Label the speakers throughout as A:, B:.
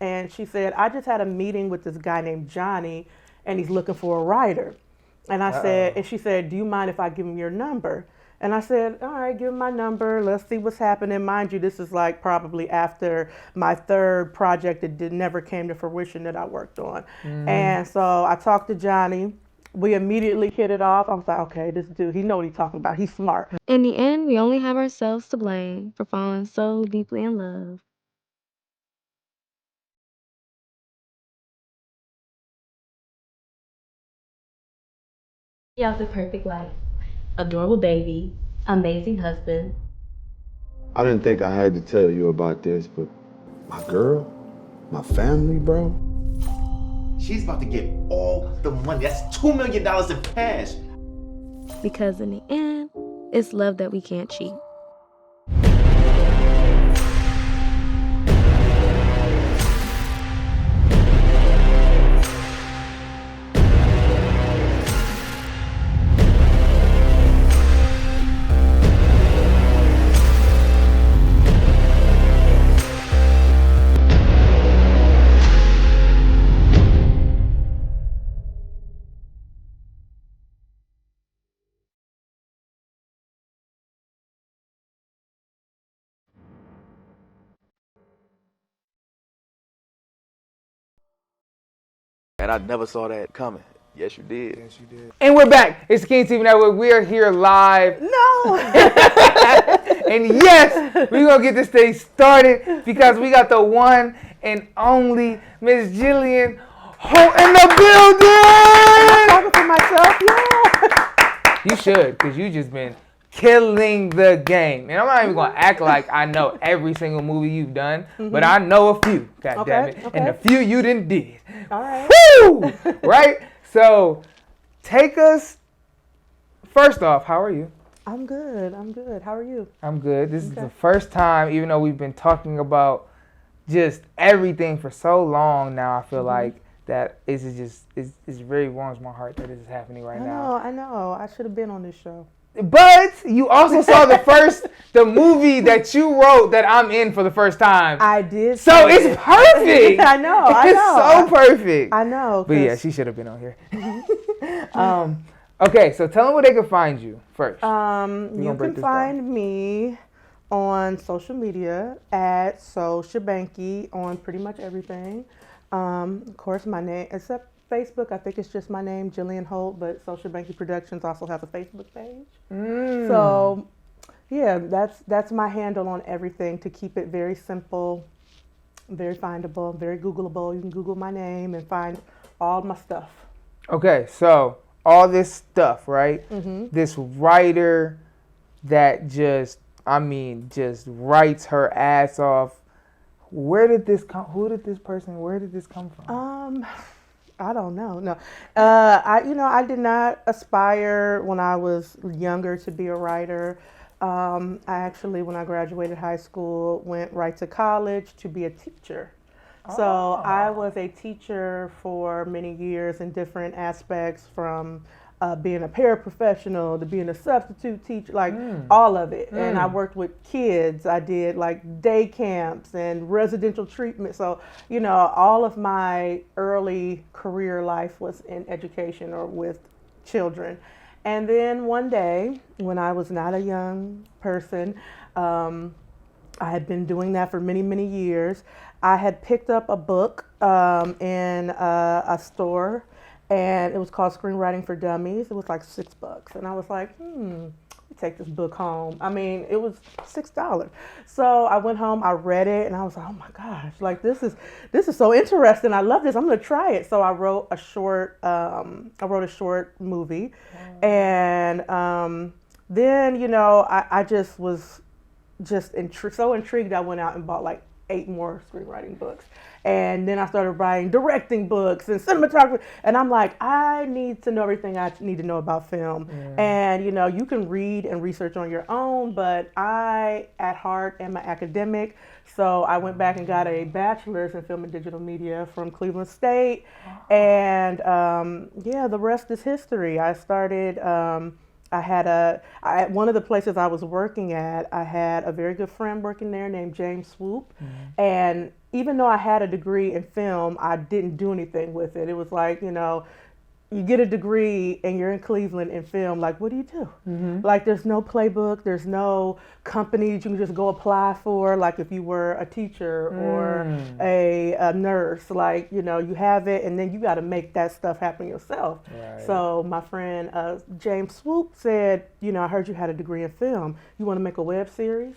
A: And she said, I just had a meeting with this guy named Johnny, and he's looking for a writer. And I said, and she said, do you mind if I give him your number? And I said, all right, give him my number. Let's see what's happening. Mind you, this is like probably after my third project that never came to fruition that I worked on. And so I talked to Johnny. We immediately hit it off. I was like, okay, this dude, he know what he's talking about. He's smart.
B: In the end, we only have ourselves to blame for falling so deeply in love. He has the perfect life, adorable baby, amazing husband.
C: I didn't think I had to tell you about this, but my girl, my family, bro.
D: She's about to get all the money. That's $2 million in cash.
B: Because in the end, it's love that we can't cheat.
E: And I never saw that coming. Yes, you did.
F: Yes, you did. And we're back. It's King TV Network. We are here live.
A: No!
F: And yes, we're going to get this thing started because we got the one and only Miss Jillian Holt in the building.
A: I'm talking for myself, yeah.
F: You should, because you just been killing the game. And I'm not even going to act like I know every single movie you've done, but I know a few, goddammit.
A: Okay.
F: And the few you didn't did.
A: All right.
F: Woo! Right? So, take us, first off, how are you?
A: I'm good. How are you?
F: I'm good. This is the first time, even though we've been talking about just everything for so long now, I feel like that it very warms my heart that this is happening right now.
A: I know. I should have been on this show.
F: But you also saw the movie that you wrote that I'm in for the first time.
A: I did.
F: So it's perfect.
A: I know.
F: It's so perfect.
A: I know.
F: But yeah, she should have been on here. Okay, so tell them where they can find you first.
A: You can find me on social media at SoShabanky on pretty much everything. Of course, my name, except Facebook, I think it's just my name, Jillian Holt, but SoShabanky Productions also has a Facebook page. So, yeah, that's my handle on everything to keep it very simple, very findable, very Googleable. You can Google my name and find all my stuff.
F: Okay, so all this stuff, right? This writer that just writes her ass off. Where did this come from? I don't know. No, I did not aspire when I was younger to be a writer. I actually, when I graduated high school, went right to college to be a teacher. So I was a teacher for many years in different aspects, from being a paraprofessional to being a substitute teacher, like all of it. And I worked with kids. I did like day camps and residential treatment. So, all of my early career life was in education or with children. And then one day, when I was not a young person, I had been doing that for many, many years. I had picked up a book in a store, and it was called Screenwriting for Dummies. It was like $6. And I was like, take this book home. I mean, it was $6. So I went home, I read it, and I was like, oh my gosh, like this is so interesting. I love this. I'm gonna try it. So I wrote a short movie. And then, I just was so intrigued. I went out and bought like 8 more screenwriting books. And then I started writing directing books and cinematography. And I'm like, I need to know everything I need to know about film. And, you can read and research on your own, but I, at heart, am an academic. So I went back and got a bachelor's in film and digital media from Cleveland State. And, the rest is history. I started one of the places I was working at, I had a very good friend working there named James Swoop. And even though I had a degree in film, I didn't do anything with it. It was like, you get a degree and you're in Cleveland in film, like, what do you do? Like, there's no playbook, there's no company that you can just go apply for, like if you were a teacher or a nurse, like, you have it and then you got to make that stuff happen yourself. Right. So my friend James Swoop said, I heard you had a degree in film. You want to make a web series?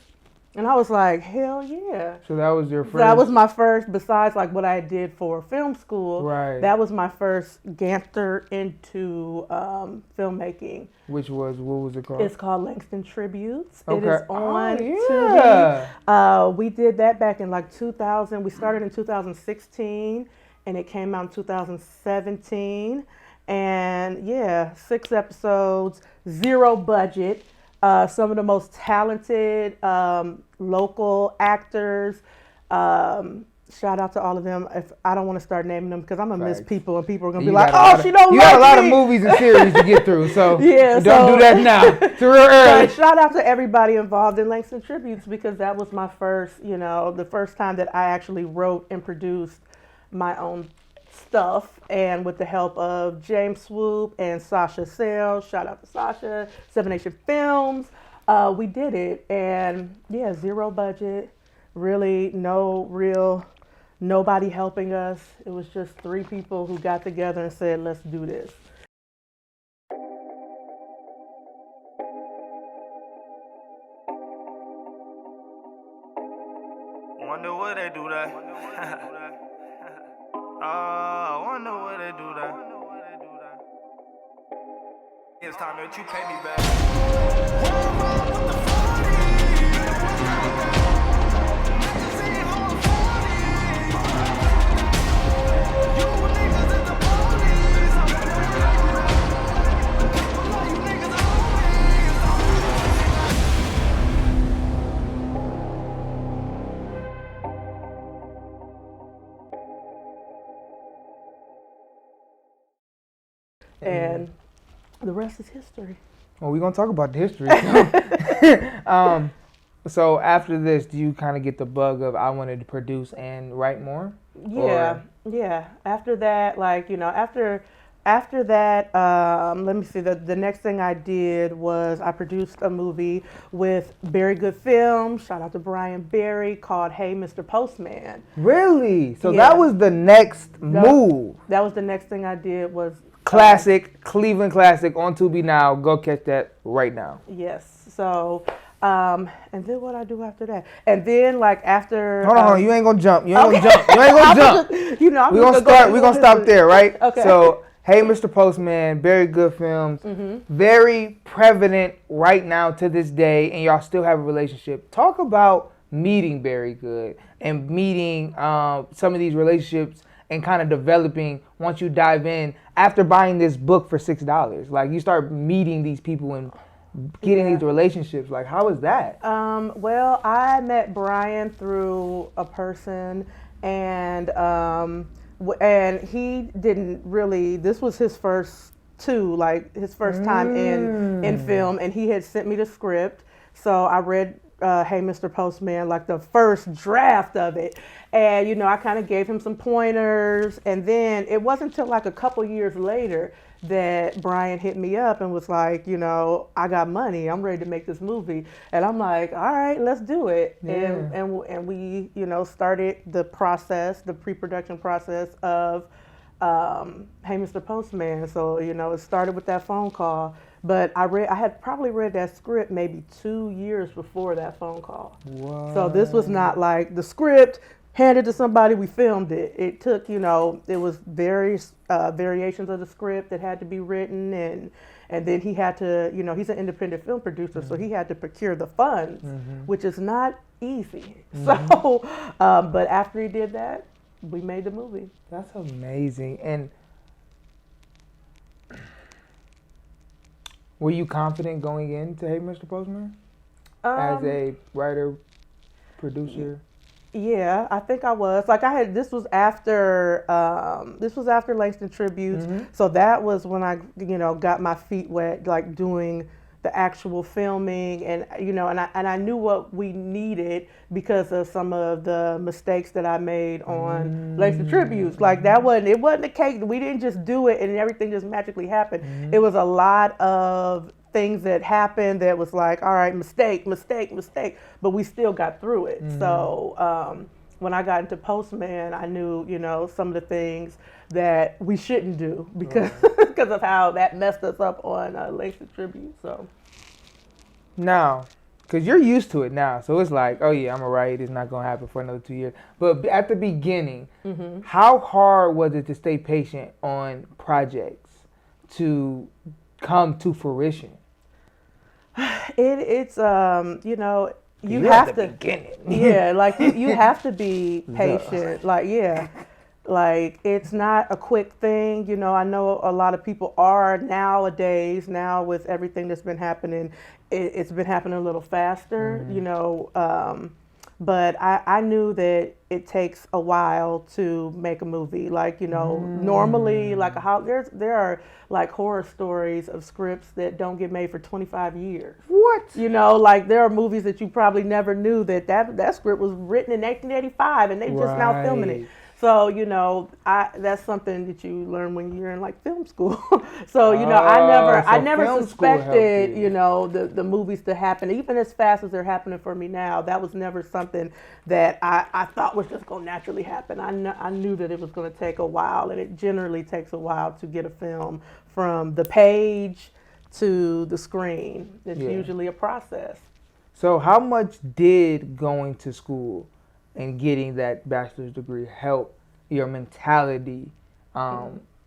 F: And I was like, hell yeah.
G: So that was your first?
F: That was my first, besides like what I did for film school.
G: Right.
F: That was my first ganter into filmmaking.
G: What was it called?
F: It's called Langston Tributes.
G: Okay.
F: It is on
G: TUBI.
F: We did that back in like 2000. We started in 2016 and it came out in 2017. And 6 episodes, 0 budget. Some of the most talented local actors. Shout out to all of them. If I don't want to start naming them because I'm gonna miss people and people are gonna be like, she don't like me.
G: You got a lot of movies and series to get through, so don't do that now. It's real early.
F: But shout out to everybody involved in Langston Tributes because that was my first, the first time that I actually wrote and produced my own stuff, and with the help of James Swoop and Sasha Sales, shout out to Sasha, 7 Nation Films, we did it, and 0 budget, really nobody helping us. It was just 3 people who got together and said, let's do this.
H: Wonder where they do that. I wonder where they do that. It's time that you pay me back.
F: And the rest is history.
G: Well, we're going to talk about the history. So after this, do you kind of get the bug of I wanted to produce and write more?
F: Yeah. After that, after that, let me see, the next thing I did was I produced a movie with Very Good Films, shout out to Brian Berry, called Hey Mr. Postman.
G: Really? So that was the next move.
F: That was the next thing I did was...
G: Classic, Cleveland classic on TUBI now. Go catch that right now.
F: Yes. So, and then what I do after that? And then after...
G: Hold on, you ain't gonna jump. You ain't gonna jump. We're gonna stop there, right?
F: Okay.
G: So, Hey Mr. Postman, Very Good Films, very prevalent right now to this day, and y'all still have a relationship. Talk about meeting Very Good and meeting some of these relationships and kind of developing once you dive in after buying this book for $6. Like, you start meeting these people and getting these relationships. Like, how is that?
F: Well, I met Brian through a person, and he didn't really, this was his first his first time in film, and he had sent me the script. So I read Hey Mr. Postman, like the first draft of it. And, I kind of gave him some pointers. And then it wasn't until like a couple years later that Brian hit me up and was like, I got money. I'm ready to make this movie. And I'm like, all right, let's do it. Yeah. And we, started the process, the pre-production process of Hey Mr. Postman. So, it started with that phone call. But I had probably read that script maybe 2 years before that phone call. What? So this was not like the script handed to somebody, we filmed it. It took, it was various variations of the script that had to be written, and then he had to, he's an independent film producer, so he had to procure the funds, which is not easy. So, but after he did that, we made the movie.
G: That's amazing. And were you confident going into Hey Mr. Postman as a writer, producer?
F: Yeah, I think I was. This was after Langston Tributes. So that was when I, got my feet wet, like doing the actual filming, and I knew what we needed because of some of the mistakes that I made on Langston Tributes. Like it wasn't a cake. We didn't just do it and everything just magically happened. It was a lot of things that happened that was like, all right, mistake, but we still got through it. So when I got into Postman, I knew, some of the things that we shouldn't do because of how that messed us up on Langston Tribute. So
G: now, because you're used to it now, so it's like, oh yeah, I'm alright. It's not gonna happen for another 2 years. But at the beginning, how hard was it to stay patient on projects to come to fruition?
F: It's you
G: You're
F: have
G: at the
F: to
G: beginning.
F: yeah, like you have to be patient. Like it's not a quick thing. I know a lot of people are nowadays, now with everything that's been happening, it's been happening a little faster, but I knew that it takes a while to make a movie. Like, normally, like there are like horror stories of scripts that don't get made for 25 years.
G: What?
F: Like there are movies that you probably never knew that script was written in 1985 and they just now filming it. So, that's something that you learn when you're in like film school. So, I never suspected, the movies to happen, even as fast as they're happening for me now. That was never something that I thought was just going to naturally happen. I knew that it was going to take a while, and it generally takes a while to get a film from the page to the screen. It's usually a process.
G: So how much did going to school and getting that bachelor's degree help your mentality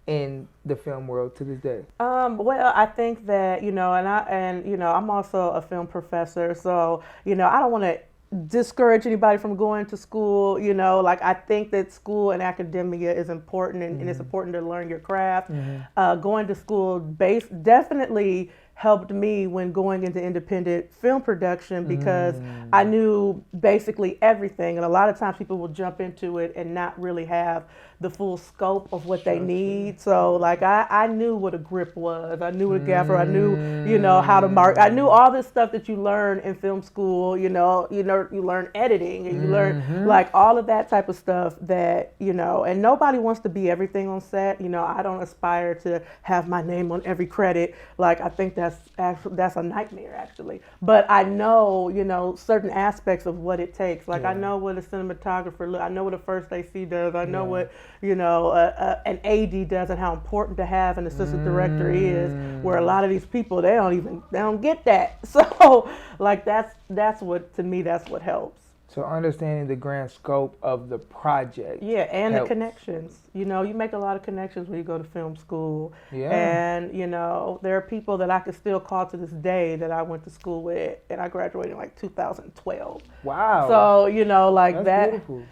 G: in the film world to this day?
F: Well, I think that, I'm also a film professor, so, I don't want to discourage anybody from going to school. Like I think that school and academia is important, and it's important to learn your craft. Going to school definitely helped me when going into independent film production because I knew basically everything, and a lot of times people will jump into it and not really have the full scope of what they need. So like I knew what a grip was, I knew what a gaffer, I knew how to mark, I knew all this stuff that you learn in film school. You learn editing, and you learn like all of that type of stuff that and nobody wants to be everything on set. I don't aspire to have my name on every credit. Like I think that's a nightmare actually. But I know certain aspects of what it takes. Like I know what a cinematographer I know what a first AC does. I know what an AD does, and how important to have an assistant director is. Where a lot of these people they don't get that. So like that's what, to me, that's what helps.
G: So understanding the grand scope of the project.
F: Yeah, and
G: helps.
F: The connections. You make a lot of connections when you go to film school.
G: Yeah.
F: And, there are people that I can still call to this day that I went to school with, and I graduated in like 2012.
G: Wow.
F: So, like
G: that's
F: that,
G: beautiful.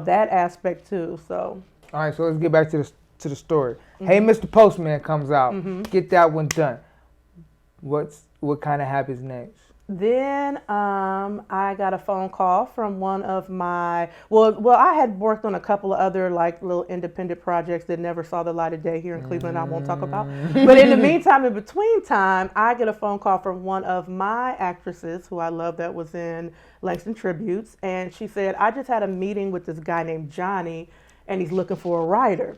F: That aspect too. So.
G: All right, so let's get back to the story. Hey, Mr. Postman comes out. Get that one done. What kind of happens next?
F: Then I got a phone call from one of my, I had worked on a couple of other like little independent projects that never saw the light of day here in Cleveland I won't talk about. But in the meantime, in between time, I get a phone call from one of my actresses who I love that was in Langston Tributes. And she said, I just had a meeting with this guy named Johnny and he's looking for a writer.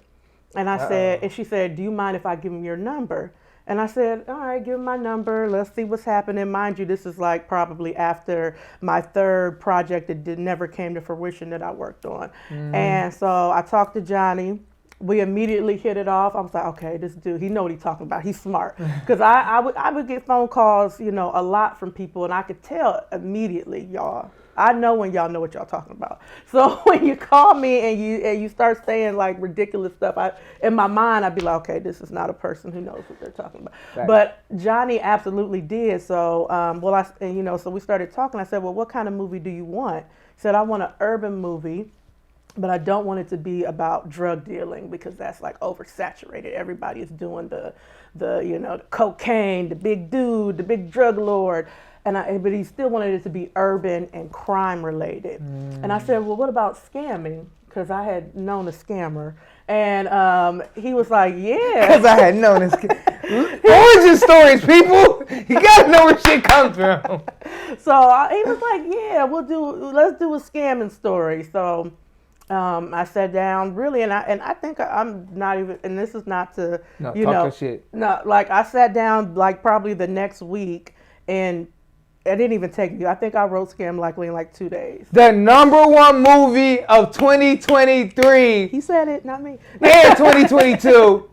F: And I said, and she said, do you mind if I give him your number? And I said, all right, give him my number. Let's see what's happening. Mind you, this is like probably after my third project that never came to fruition that I worked on. And so I talked to Johnny. We immediately hit it off. I was like, okay, this dude, he know what he's talking about. He's smart. Because I would get phone calls, a lot from people, and I could tell immediately, y'all. I know when y'all know what y'all talking about. So when you call me and you start saying like ridiculous stuff, in my mind I'd be like, okay, this is not a person who knows what they're talking about. Right. But Johnny absolutely did. So so we started talking. I said, well, what kind of movie do you want? He said, I want an urban movie, but I don't want it to be about drug dealing because that's like oversaturated. Everybody is doing the cocaine, the big dude, the big drug lord. But he still wanted it to be urban and crime related. And I said, well, what about scamming? Because I had known a scammer. And he was like, yeah.
G: Because I had known a scammer. Origin stories, people. You gotta know where shit comes from.
A: So he was like, "Yeah, let's do a scamming story." So I sat down really, and I think I'm not even, and this is not to
G: talk your shit.
A: No, like I sat down like probably the next week, and it didn't even take me. I think I wrote Scam Likely in like 2 days.
G: The #1 movie of 2023.
A: He said it, not me.
G: And 2022.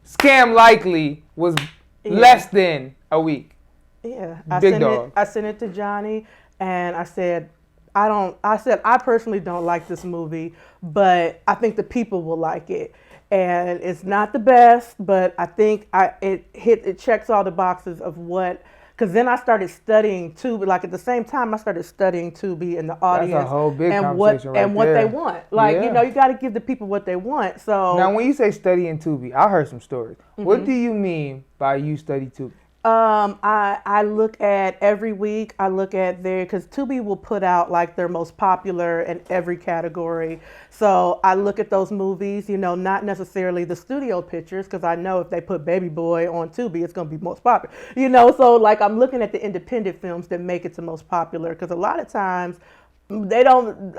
G: Scam Likely was less than a week.
A: Yeah, I sent it to Johnny, and I said, I personally don't like this movie, but I think the people will like it. And it's not the best, but I think it checks all the boxes of what. Because then I started studying TUBI, like at the same time I started studying TUBI and the audience.
G: That's a whole big
A: and
G: conversation
A: what
G: there.
A: they want. Like,
G: Yeah.
A: you got to give the people what they want. So
G: Now, when you say studying TUBI, I heard some stories. What do you mean by you study TUBI?
A: I look at every week. I look at because TUBI will put out like their most popular in every category. So I look at those movies, not necessarily the studio pictures, because I know if they put Baby Boy on TUBI, it's going to be most popular. So like I'm looking at the independent films that make it to most popular, because a lot of times they don't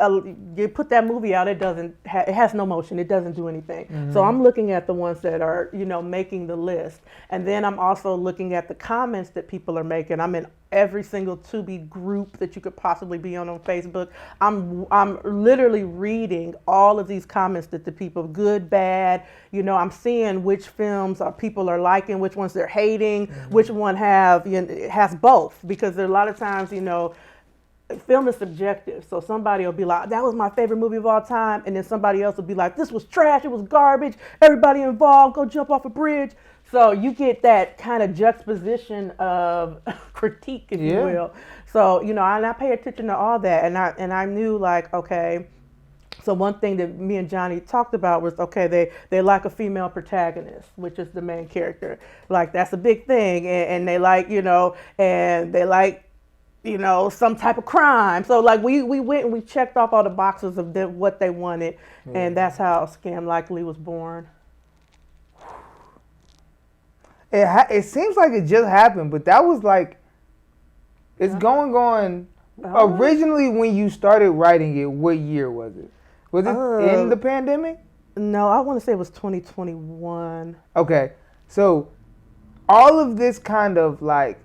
A: you put that movie out, it has no motion, it doesn't do anything. So I'm looking at the ones that are making the list, and then I'm also looking at the comments that people are making. I'm in every single TUBI group that you could possibly be on Facebook. I'm literally reading all of these comments that the people, good, bad, I'm seeing which films people are liking, which ones they're hating, which one has both, because there are a lot of times film is subjective. So somebody will be like, that was my favorite movie of all time. And then somebody else will be like, this was trash. It was garbage. Everybody involved, go jump off a bridge. So you get that kind of juxtaposition of critique, if you will. So, and I pay attention to all that. And I knew like, okay, so one thing that me and Johnny talked about was, okay, they like a female protagonist, which is the main character. Like, that's a big thing. And they like, and they like, some type of crime. So like we went and we checked off all the boxes of what they wanted, and that's how Scam Likely was born.
G: It seems like it just happened, but that was like, it's going. Originally, when you started writing it, what year was it? Was it in the pandemic?
A: No, I want to say it was 2021.
G: Okay, so all of this kind of like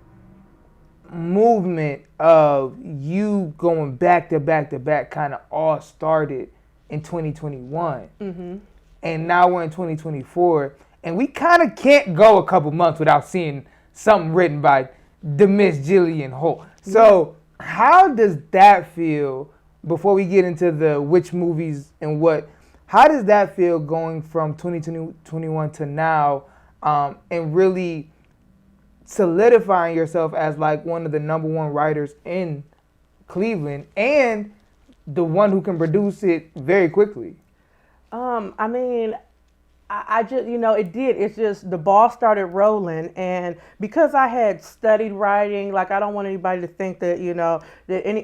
G: movement of you going back to back to back kind of all started in 2021. And now we're in 2024, and we kind of can't go a couple months without seeing something written by the Miss Jillian Holt. So how does that feel, before we get into the which movies and what, how does that feel going from 2021 to now, and really solidifying yourself as like one of the #1 writers in Cleveland and the one who can produce it very quickly?
A: I mean, I just, it did. It's just the ball started rolling, and because I had studied writing, like I don't want anybody to think that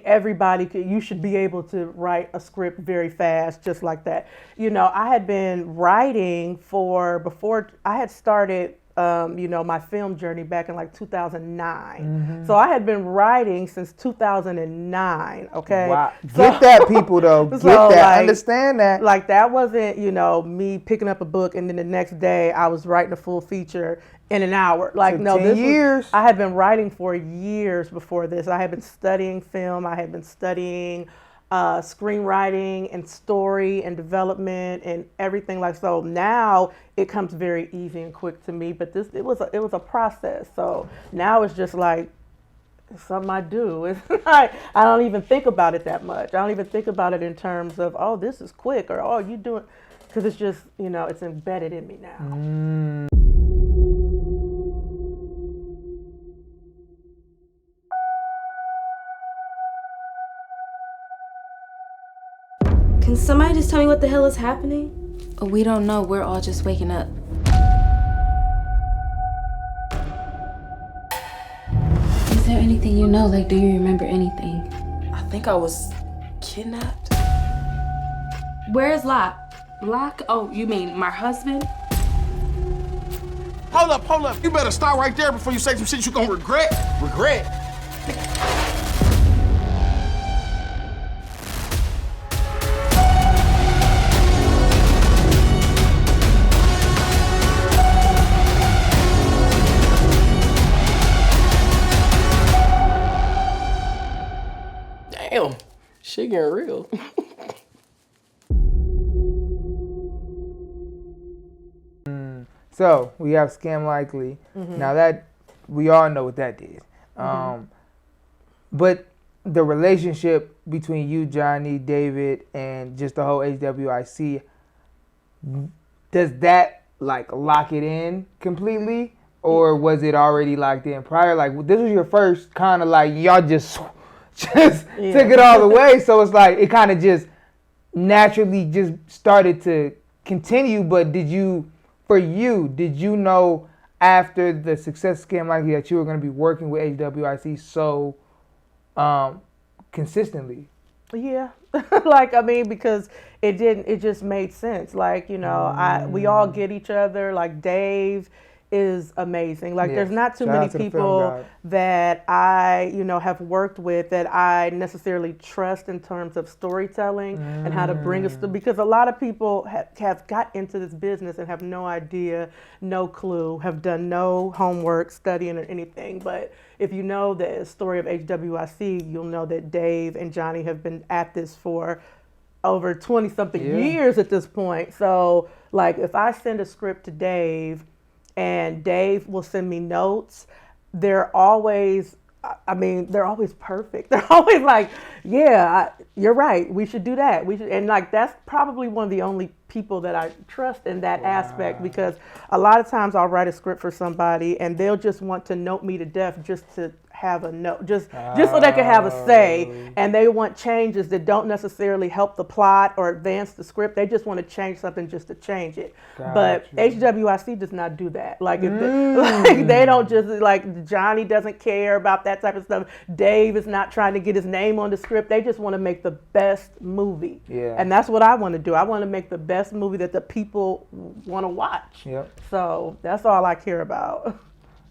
A: everybody you should be able to write a script very fast, just like that. I had been writing before I had started. My film journey back in like 2009. So I had been writing since 2009. Okay.
G: Wow. Get that, people, though. Get that. Like, understand that.
A: Like that wasn't, me picking up a book and then the next day I was writing a full feature in an hour. Like, no,
G: 10 years.
A: I had been writing for years before this. I had been studying film. I had been studying screenwriting and story and development and everything. Like, so now it comes very easy and quick to me, but it was a process. So now it's just like something I do. It's like, I don't even think about it that much. I don't even think about it in terms of, oh, this is quick, or oh, you doing, because it's just, it's embedded in me now.
B: Can somebody just tell me what the hell is happening?
I: We don't know. We're all just waking up. Is there anything you know? Like, do you remember anything?
J: I think I was kidnapped.
B: Where is Locke? Locke? Oh, you mean my husband?
K: Hold up. You better stop right there before you say some shit you gonna regret.
D: Regret?
J: Damn, shit getting real.
G: So we have Scam Likely. Now that we all know what that did. But the relationship between you, Johnny, David, and just the whole HWIC, does that like lock it in completely? Or was it already locked in prior? Like this was your first kind of like y'all just took it all the way. So it's like it kind of just naturally just started to continue. But did you know after the success of Scam Likely that you were going to be working with HWIC so consistently?
F: Yeah. Like, I mean, because it just made sense. Like, you know, we all get each other. Like, Dave is amazing. Like, there's not too many people that I, you know, have worked with that I necessarily trust in terms of storytelling and how to bring us to, because a lot of people have got into this business and have no idea, no clue, have done no homework, studying or anything. But if you know the story of HWIC, you'll know that Dave and Johnny have been at this for over 20 something years at this point. So like if I send a script to Dave and Dave will send me notes, they're always perfect. They're always like, you're right, we should do that. And like, that's probably one of the only people that I trust in that aspect, because a lot of times I'll write a script for somebody and they'll just want to note me to death just to have a note, just so they can have a say, and they want changes that don't necessarily help the plot or advance the script. They just want to change something just to change it. But HWIC does not do that. Like, like they don't just, like, Johnny doesn't care about that type of stuff. Dave is not trying to get his name on the script. They just want to make the best movie. And that's what I want to do. I want to make the best movie that the people want to watch. So that's all I care about.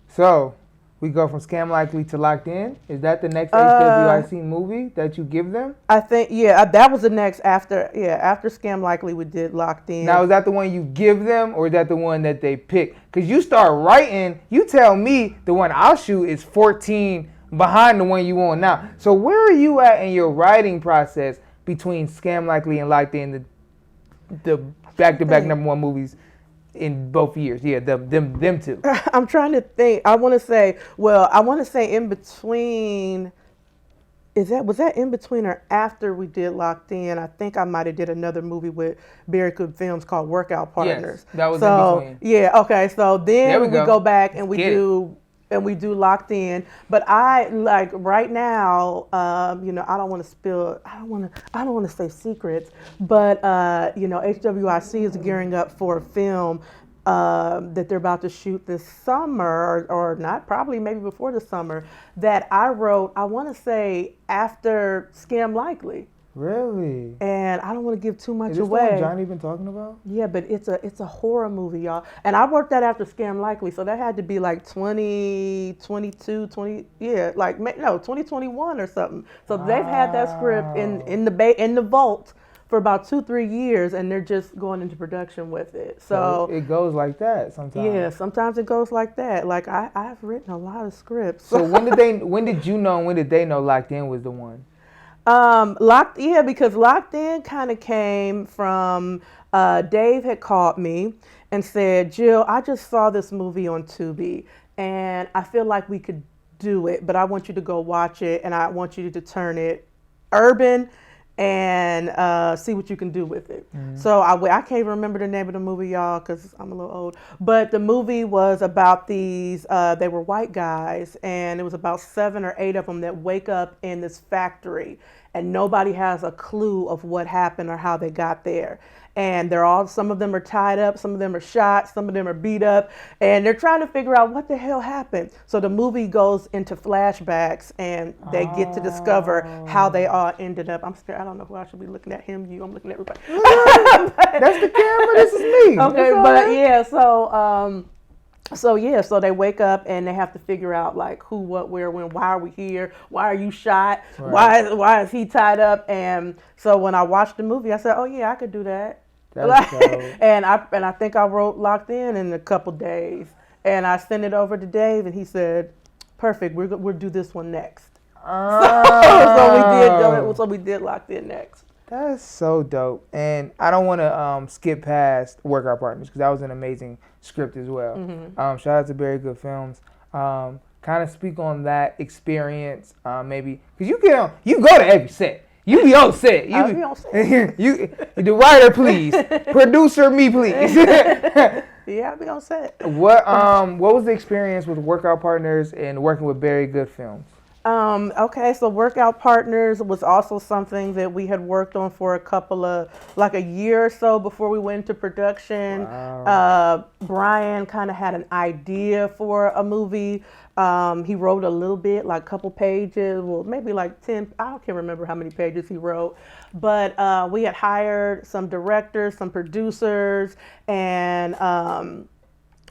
G: So we go from Scam Likely to Locked In. Is that the next HWIC movie that you give them?
F: I think, that was the next after Scam Likely we did Locked In.
G: Now, is that the one you give them, or is that the one that they pick? Because you start writing, you tell me the one I'll shoot is 14 behind the one you on now. So where are you at in your writing process between Scam Likely and Locked In, the back-to-back #1 movies in both years? Them two.
F: I'm trying to think. I want to say in between. Was that in between or after we did Locked In? I think I might have did another movie with Very Good Films called Workout Partners.
G: Yes, that was in between.
F: Yeah, okay. So then we go back and we do Locked In. But I, like, right now, you know, I don't want to say secrets, but you know, HWIC is gearing up for a film that they're about to shoot this summer, or not, probably maybe before the summer, that I wrote, I want to say after Scam Likely.
G: Really?
F: And I don't want to give too much away.
G: Is this the one Johnny been talking about?
F: Yeah, but it's a horror movie, y'all. And I worked that after Scam Likely, so that had to be like 2021 or something. So they've had that script in the vault for about 2-3 years, and they're just going into production with it. So
G: it goes like that sometimes.
F: Yeah, sometimes it goes like that. Like I've written a lot of scripts.
G: So when did you know and when did they know Locked In was the one?
F: Because Locked In kind of came from Dave had called me and said, Jill, I just saw this movie on TUBI and I feel like we could do it, but I want you to go watch it and I want you to turn it urban and see what you can do with it. So I can't remember the name of the movie, y'all, because I'm a little old. But the movie was about these, they were white guys, and it was about 7 or 8 of them that wake up in this factory, and nobody has a clue of what happened or how they got there. And some of them are tied up, some of them are shot, some of them are beat up, and they're trying to figure out what the hell happened. So the movie goes into flashbacks, and they get to discover how they all ended up. I'm scared. I don't know who I should be looking at. Him, you. I'm looking at everybody.
G: That's the camera. This is me.
F: Okay, but yeah. So So yeah, so they wake up and they have to figure out like who, what, where, when, why are we here? Why are you shot?
G: Right.
F: Why is he tied up? And so when I watched the movie, I said, oh yeah, I could do that.
G: That's dope.
F: and I think I wrote Locked In a couple days, and I sent it over to Dave, and he said, perfect, we'll do this one next. So we did Locked In next.
G: That's so dope. And I don't want to skip past Workout Partners because that was an amazing script as well. Shout out to Very Good Films. Kind of speak on that experience, maybe, because you go to every set. You be on set.
F: I'll be on set.
G: The writer, please. Producer, me, please.
F: Yeah, I'll be on set.
G: What was the experience with Workout Partners and working with Very Good Films?
F: Okay, so Workout Partners was also something that we had worked on for a year or so before we went into production.
G: Wow.
F: Brian kind of had an idea for a movie. He wrote a little bit, like a couple pages, well, maybe like 10, I can't remember how many pages he wrote. But we had hired some directors, some producers, and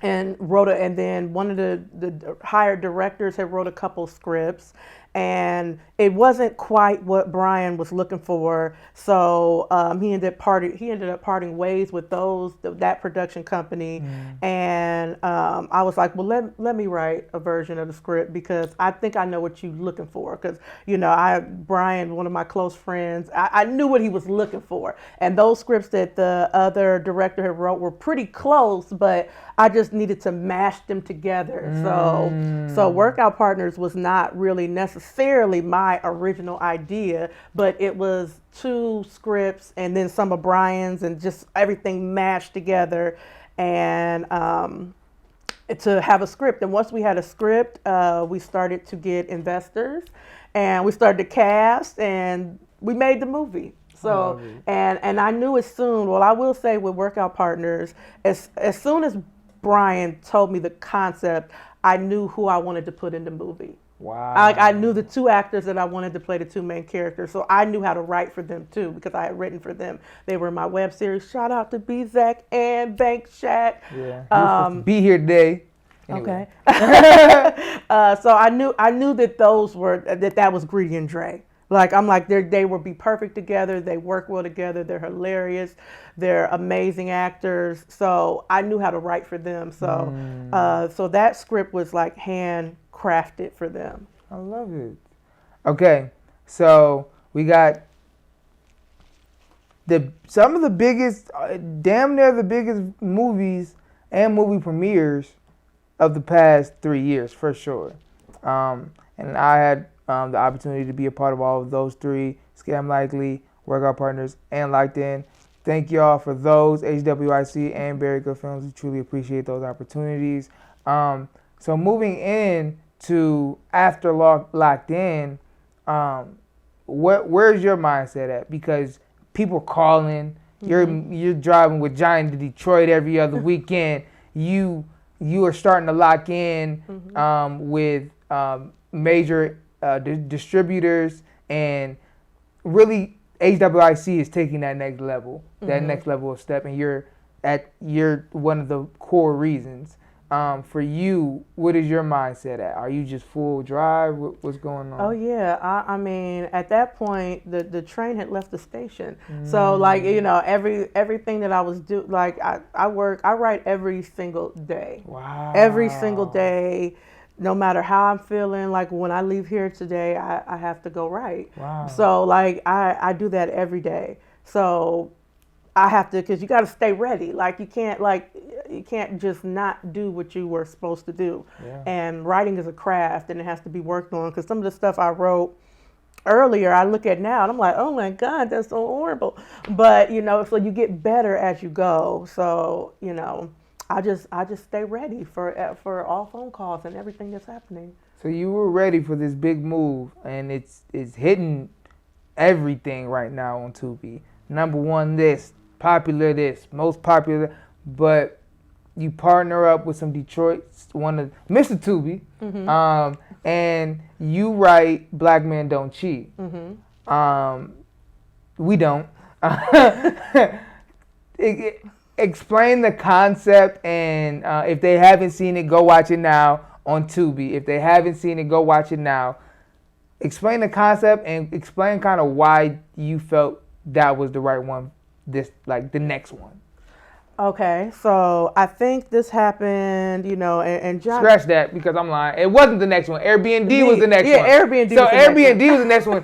F: then one of the hired directors had wrote a couple scripts, and it wasn't quite what Brian was looking for. So he ended up parting ways with that production company. And I was like, well, let me write a version of the script because I think I know what you're looking for. Because Brian, one of my close friends, I knew what he was looking for. And those scripts that the other director had wrote were pretty close, but I just needed to mash them together. So Workout Partners was not really necessarily my original idea, but it was 2 scripts and then some of Brian's and just everything mashed together and to have a script. And once we had a script, we started to get investors and we started to cast and we made the movie. So, and I knew it soon. Well, I will say with Workout Partners, as soon as Brian told me the concept, I knew who I wanted to put in the movie.
G: Wow.
F: I knew the 2 actors that I wanted to play the 2 main characters, so I knew how to write for them too because I had written for them. They were in my web series. Shout out to B-Zach and Bank Shack.
G: Yeah. Be here today. Anyway.
F: Okay. So I knew that that was Greedy and Dre. I'm like, they would be perfect together. They work well together. They're hilarious. They're amazing actors. So I knew how to write for them. So, so that script was like handcrafted for them.
G: I love it. Okay, so we got some of the biggest, damn near the biggest movies and movie premieres of the past 3 years for sure. And I had the opportunity to be a part of all of those 3, Scam Likely, Workout Partners, and Locked In. Thank y'all for those, HWIC and Very Good Films. We truly appreciate those opportunities. So moving in to after Locked In, where's your mindset at? Because people calling, you're driving with Johnny to Detroit every other weekend. You are starting to lock in with major distributors, and really HWIC is taking that next level, that next level of step, and you're one of the core reasons. For you, what is your mindset at? Are you just full drive? What's going on?
F: Oh yeah, I mean at that point the train had left the station. So like everything that I was I write every single day.
G: Wow.
F: Every single day. No matter how I'm feeling, like when I leave here today, I have to go write.
G: Wow.
F: So like I do that every day. So I have to, because you got to stay ready. Like you can't just not do what you were supposed to do.
G: Yeah.
F: And writing is a craft and it has to be worked on, because some of the stuff I wrote earlier, I look at now and I'm like, oh my God, that's so horrible. But so you get better as you go. So, I just stay ready for all phone calls and everything that's happening.
G: So you were ready for this big move, and it's hitting everything right now on TUBI. Number 1 this, popular this, most popular, but you partner up with some Detroit, one of Mr. TUBI, and you write Black Men Don't Cheat. We don't. explain the concept, and if they haven't seen it, go watch it now on TUBI. If they haven't seen it, go watch it now. Explain the concept and explain kind of why you felt that was the right one, the next one.
F: Okay, so I think this happened, and John.
G: Scratch that because I'm lying. It wasn't the next one. AirB&D was the next one.
F: Yeah, AirB&D.
G: So AirB&D was the next one.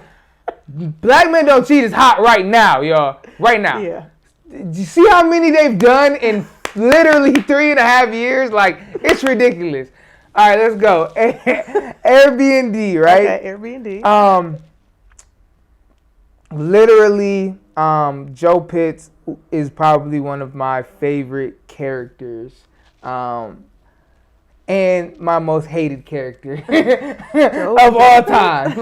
G: Black Men Don't Cheat is hot right now, y'all. Right now.
F: Yeah.
G: Do you see how many they've done in literally 3.5 years? Like, it's ridiculous. All right, let's go. AirB&D, right?
F: Okay, AirB&D.
G: Literally, Joe Pitts is probably one of my favorite characters, and my most hated character of all time.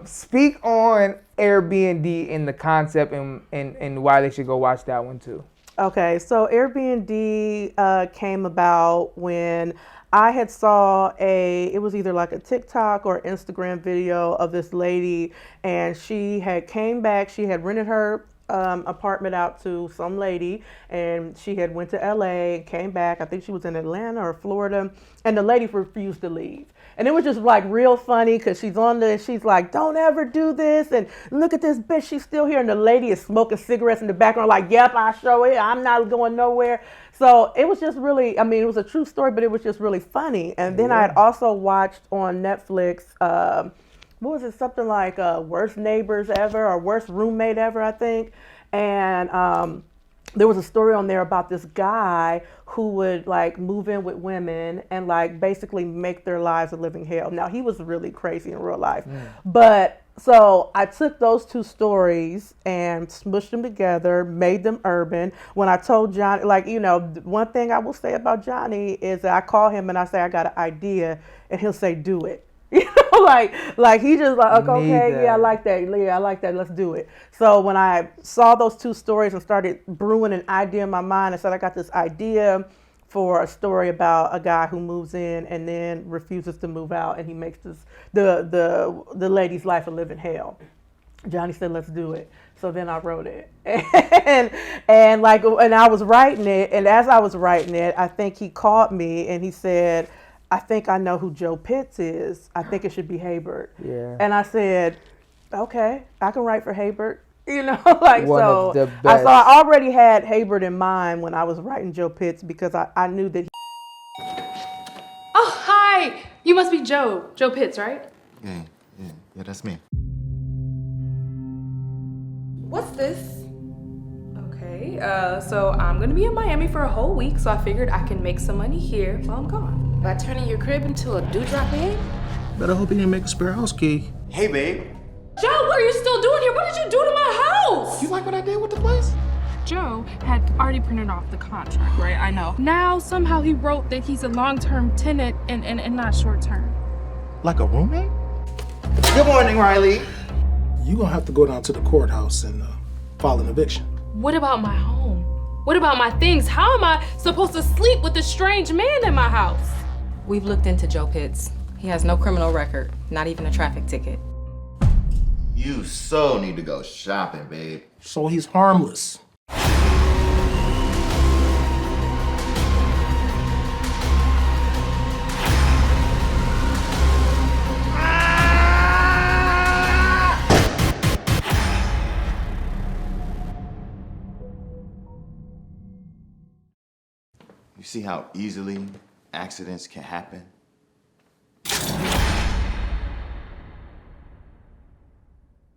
G: Speak on AirB&D and the concept and why they should go watch that one too.
F: Okay, so AirB&D came about when I had saw it was either like a TikTok or Instagram video of this lady, and she had came back, she had rented her apartment out to some lady, and she had went to LA, came back, I think she was in Atlanta or Florida, and the lady refused to leave. And it was just like real funny because she's she's like, don't ever do this, and look at this bitch, she's still here, and the lady is smoking cigarettes in the background like, yep, I show it, I'm not going nowhere. So it was just really, it was a true story, but it was just really funny. And then I had also watched on Netflix, what was it, something like Worst Neighbors Ever or Worst Roommate Ever, I think. And there was a story on there about this guy who would like move in with women and like basically make their lives a living hell. Now, he was really crazy in real life. But so I took those two stories and smushed them together, made them urban. When I told Johnny, one thing I will say about Johnny is that I call him and I say, I got an idea, and he'll say, do it. Like he just like, okay, yeah, I like that. Yeah, I like that. Let's do it. So when I saw those two stories and started brewing an idea in my mind, I said, I got this idea for a story about a guy who moves in and then refuses to move out, and he makes the lady's life a living hell. Johnny said, let's do it. So then I wrote it, and I was writing it, and as I was writing it, I think he called me and he said, I think I know who Joe Pitts is. I think it should be Haybert. Yeah. And I said, okay, I can write for Haybert. So I already had Haybert in mind when I was writing Joe Pitts because I knew that
L: Oh, hi! You must be Joe Pitts, right?
D: Yeah, that's me.
L: What's this? Okay, so I'm gonna be in Miami for a whole week, so I figured I can make some money here while I'm gone.
I: By turning your crib into a dewdrop egg?
K: Better hope you didn't make a spare house key.
D: Hey, babe.
L: Joe, what are you still doing here? What did you do to my house?
K: You like what I did with the place?
L: Joe had already printed off the contract, right? I know. Now, somehow he wrote that he's a long-term tenant and not short-term.
K: Like a roommate?
D: Good morning, Riley.
K: You gonna have to go down to the courthouse and file an eviction.
L: What about my home? What about my things? How am I supposed to sleep with a strange man in my house?
M: We've looked into Joe Pitts. He has no criminal record, not even a traffic ticket.
D: You so need to go shopping, babe.
K: So he's harmless.
D: You see how easily accidents can happen?